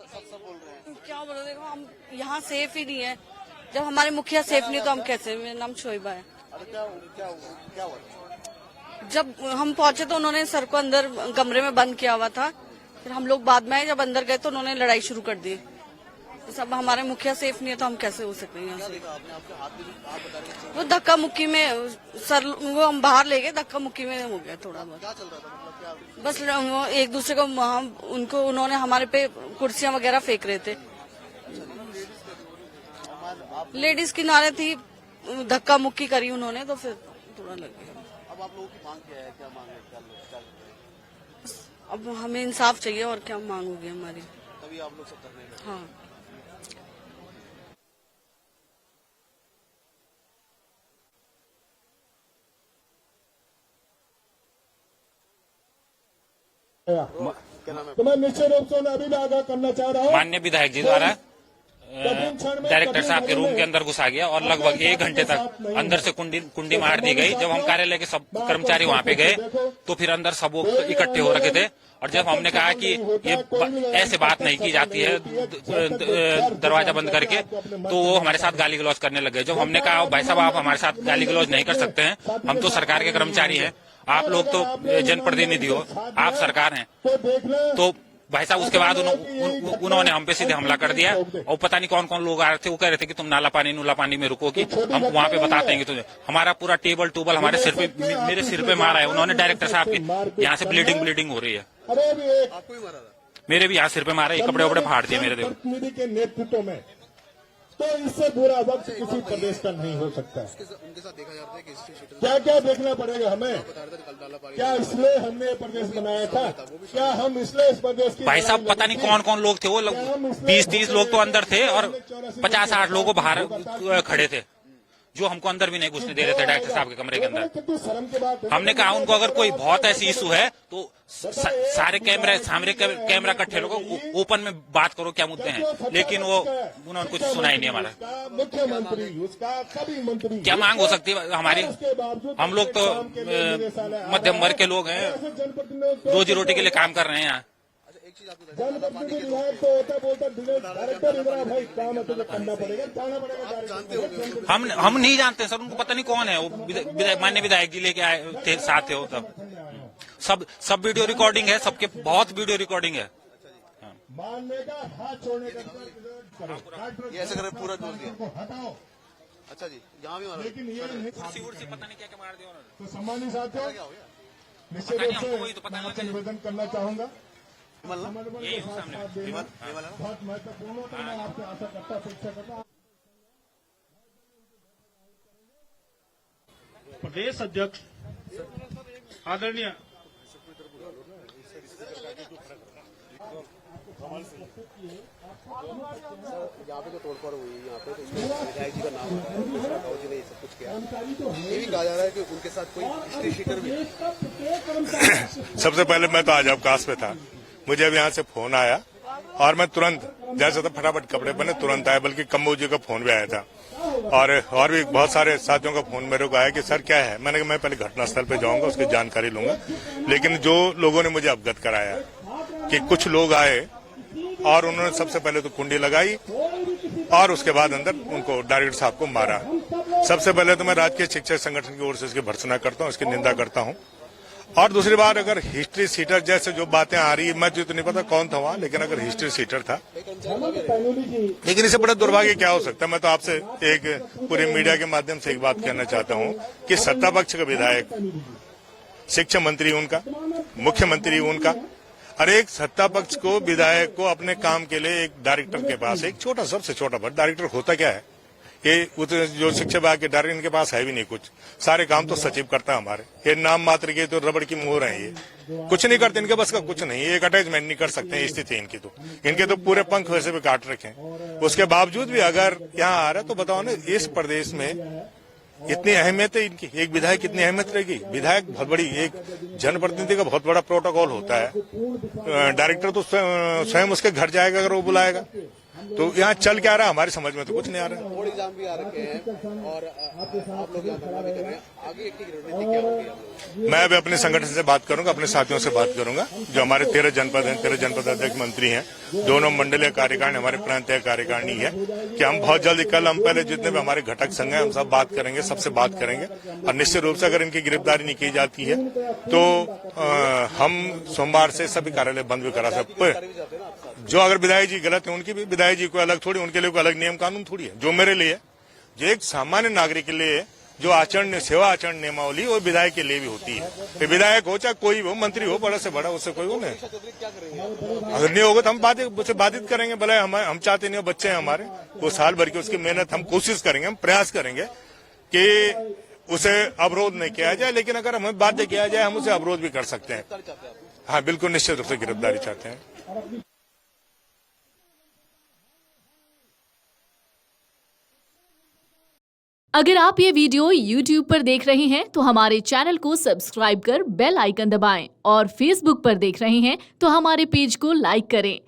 क्या बोल रहे, देखो हम यहाँ सेफ ही नहीं है। जब हमारे मुखिया सेफ नहीं तो हम कैसे। मेरा नाम शोएबा है। क्या हुआ? जब हम पहुंचे तो उन्होंने सर को अंदर कमरे में बंद किया हुआ था। फिर हम लोग बाद में आए, जब अंदर गए तो उन्होंने लड़ाई शुरू कर दी। तो सब हमारे मुखिया सेफ नहीं है तो हम कैसे हो सकते हैं यहाँ से। वो धक्का मुक्की में सर, वो हम बाहर ले गए, धक्का मुक्की में हो गया थोड़ा बहुत। क्या चल रहा था? मतलब क्या? बस वो एक दूसरे को उनको उन्होंने हमारे पे कुर्सियां वगैरह फेंक रहे थे। लेडीज किनारे थी, धक्का मुक्की करी उन्होंने तो फिर थोड़ा लग गया। अब आप लोगों की मांग क्या है? क्या मांग है? क्या अब हमें इंसाफ चाहिए और क्या मांग होगी हमारी। तभी आप लोग सब करने लगे। हाँ। क्या नाम है? तो मैं निश्चित रूप से उन्हें अभी भी आगाह करना चाह रहा हूँ। माननीय विधायक जी द्वारा डायरेक्टर साहब के रूम के अंदर घुसा गया और लगभग 1 घंटे तक अंदर से कुंडी मार दी गई। जब हम कार्यालय के सब कर्मचारी वहां पे गए तो फिर अंदर सब वो इकट्ठे हो रखे थे और जब हमने कहा कि ये ऐसे बात नहीं की जाती है दरवाजा बंद करके, तो वो हमारे साथ गाली गलौज करने लगे। जब हमने कहा भाई साहब आप हमारे साथ गाली गलौज नहीं कर सकते हैं, हम तो सरकार के कर्मचारी हैं, आप लोग तो जनप्रतिनिधि हो, आप सरकार हैं। तो भाई साहब उसके बाद उन्होंने हम पे सीधे हमला कर दिया और पता नहीं कौन कौन लोग आ रहे थे। वो कह रहे थे कि तुम नाला पानी में रुको कि हम वहाँ पे बताते हैं कि तुझे। हमारा पूरा टेबल टूबल हमारे सिर पे, मेरे सिर पे मारा है उन्होंने। डायरेक्टर साहब के यहाँ से ब्लीडिंग हो रही है। आपको भी मारा था? मेरे भी यहाँ सिर पे मारा है, कपड़े वपड़े फाड़ दिए मेरे। प्रतिनिधि के नेतृत्व में तो इससे बुरा वक्त किसी प्रदेश का नहीं हो सकता है। उनके साथ देखा जाता है कि हिस्ट्री शीटर क्या क्या देखना पड़ेगा हमें? बता रहे थे कल डाला पानी। क्या इसलिए हमने ये प्रदेश बनाया था? क्या हम इसलिए इस प्रदेश की भाई साहब पता नहीं कौन कौन लोग थे, वो 20-30 लोग तो अंदर थे और 50-60 लोग बाहर खड़े थे, जो हमको अंदर भी नहीं घुसने दे रहे थे डायरेक्टर साहब के कमरे के अंदर। हमने कहा उनको अगर कोई बहुत ऐसी इशू है तो सारे कैमरा इकट्ठे लोगों ओपन में बात करो क्या मुद्दे हैं, लेकिन वो उन्होंने कुछ सुना ही नहीं हमारा। मुख्यमंत्री उसका सभी मंत्री क्या मांग हो सकती है हमारी? हम लोग तो मध्यम वर्ग के लोग हैं, रोजी रोटी के लिए काम कर रहे हैं यहाँ। एक चीज आपको जनप्रतिनिधि विधायक तो होता बोलता डायरेक्टर इधर भाई काम है तुझे करना पड़ेगा, जाना पड़ेगा। जानते होंगे हम नहीं जानते सर, उनको पता नहीं कौन है वो। माननीय विधायक जी लेके आए थे, साथ थे वो तब। सब वीडियो रिकॉर्डिंग है, सबके बहुत वीडियो रिकॉर्डिंग है। मानने का हाथ छोड़ने का ये ऐसे कर पूरा जोड़ दिया। हटाओ। अच्छा जी, यहाँ भी मारा। लेकिन ये नहीं पता नहीं क्या मार दिया उन्होंने। तो सम्मानित साथियों, क्या हो गया? निश्चित रूप से मैं आपसे निवेदन करना चाहूंगा। विमल ना? विमल है ना? बहुत महत्वपूर्ण होता है। मैं आपसे आशा करता अपेक्षा करता। प्रदेश अध्यक्ष आदरणीय यहाँ पे जो तोड़फोड़ हुई यहाँ पे, तो इसमें विधायक जी का नाम है, राठौर जी ने ये सब कुछ किया। ये भी कहा जा रहा है कि उनके साथ कोई हिस्ट्री शीटर भी है। सबसे पहले मैं तो आज अवकाश पे था, मुझे अब यहाँ से फोन आया और मैं तुरंत जैसे तो फटाफट कपड़े पहने तुरंत आया, बल्कि कम्बो जी का फोन भी आया था और भी बहुत सारे साथियों का फोन मेरे को आया कि सर क्या है। मैंने कहा मैं पहले घटनास्थल पे जाऊंगा, उसकी जानकारी लूंगा। लेकिन जो लोगों ने मुझे अवगत कराया कि कुछ लोग आए और उन्होंने सबसे पहले तो कुंडी लगाई और उसके बाद अंदर उनको डायरेक्टर साहब को मारा। सबसे पहले तो मैं राजकीय शिक्षक संगठन की ओर से इसकी भर्त्सना करता हूँ, इसकी निंदा करता हूँ। और दूसरी बात, अगर हिस्ट्री सीटर जैसे जो बातें आ रही है, मैं तो नहीं पता कौन था वहाँ, लेकिन अगर हिस्ट्री सीटर था, लेकिन इससे बड़ा दुर्भाग्य क्या हो सकता है। मैं तो आपसे एक पूरे मीडिया के माध्यम से एक बात कहना चाहता हूँ कि सत्ता पक्ष का विधायक, शिक्षा मंत्री उनका, मुख्यमंत्री उनका, और एक सत्ता पक्ष को विधायक को अपने काम के लिए एक डायरेक्टर के पास, एक छोटा सबसे छोटा पद, डायरेक्टर होता क्या है, ये जो शिक्षा विभाग के डायरेक्टर इनके पास है भी नहीं कुछ। सारे काम तो सचिव करता है हमारे। ये नाम मात्र के तो रबड़ की मोहर है, ये कुछ नहीं करते, इनके बस का कुछ नहीं। एक अटैचमेंट नहीं कर सकते स्थिति इनकी, तो इनके तो पूरे पंख वैसे भी काट रखे हैं। उसके बावजूद भी अगर यहाँ आ रहा है तो बताओ ना, इस प्रदेश में इतनी अहमियत है इनकी, एक विधायक कितनी अहमियत रहेगी। विधायक बहुत बड़ी, एक जनप्रतिनिधि का बहुत बड़ा प्रोटोकॉल होता है। डायरेक्टर तो स्वयं उसके घर जाएगा अगर वो बुलाएगा, तो यहाँ चल क्या रहा है हमारी समझ में तो कुछ नहीं आ रहा है। बोर्ड एग्जाम भी आ रखे हैं और आप लोग यहाँ धरना भी कर रहे हैं, आगे की रणनीति क्या होगी आप लोगों की? मैं अभी अपने संगठन से बात करूंगा, अपने साथियों से बात करूंगा, जो हमारे 13 जनपद हैं, 13 जनपद अध्यक्ष मंत्री हैं, दोनों मंडलीय कार्यकारिणी हमारे प्रांतीय कार्यकारिणी है, कि हम बहुत जल्दी कल हम पहले जितने भी हमारे घटक संघ हैं हम सब बात करेंगे, सबसे बात करेंगे और निश्चित रूप से अगर इनकी गिरफ्तारी नहीं की जाती है तो हम सोमवार से सभी कार्यालय बंद भी करा सकते। जो अगर विधायक जी गलत है उनकी भी, विधायक जी को अलग थोड़ी, उनके लिए कोई अलग नियम कानून थोड़ी है। जो मेरे लिए, जो एक सामान्य नागरिक के लिए जो आचरण सेवा आचरण नियमावली वो विधायक के लिए भी होती है। फिर विधायक हो चाहे कोई हो, मंत्री हो, बड़ा से बड़ा, उससे कोई वो नहीं। अगर नहीं होगा तो हम उसे बाधित करेंगे। भले हम चाहते नहीं हो, बच्चे हैं हमारे, वो साल भर की उसकी मेहनत, हम कोशिश करेंगे, हम प्रयास करेंगे कि उसे अवरोध नहीं किया जाए, लेकिन अगर हमें बाध्य किया जाए हम उसे अवरोध भी कर सकते हैं। हाँ बिल्कुल, निश्चित रूप से गिरफ्तारी चाहते हैं। अगर आप ये वीडियो YouTube पर देख रहे हैं तो हमारे चैनल को सब्सक्राइब कर बेल आइकन दबाएं और Facebook पर देख रहे हैं तो हमारे पेज को लाइक करें।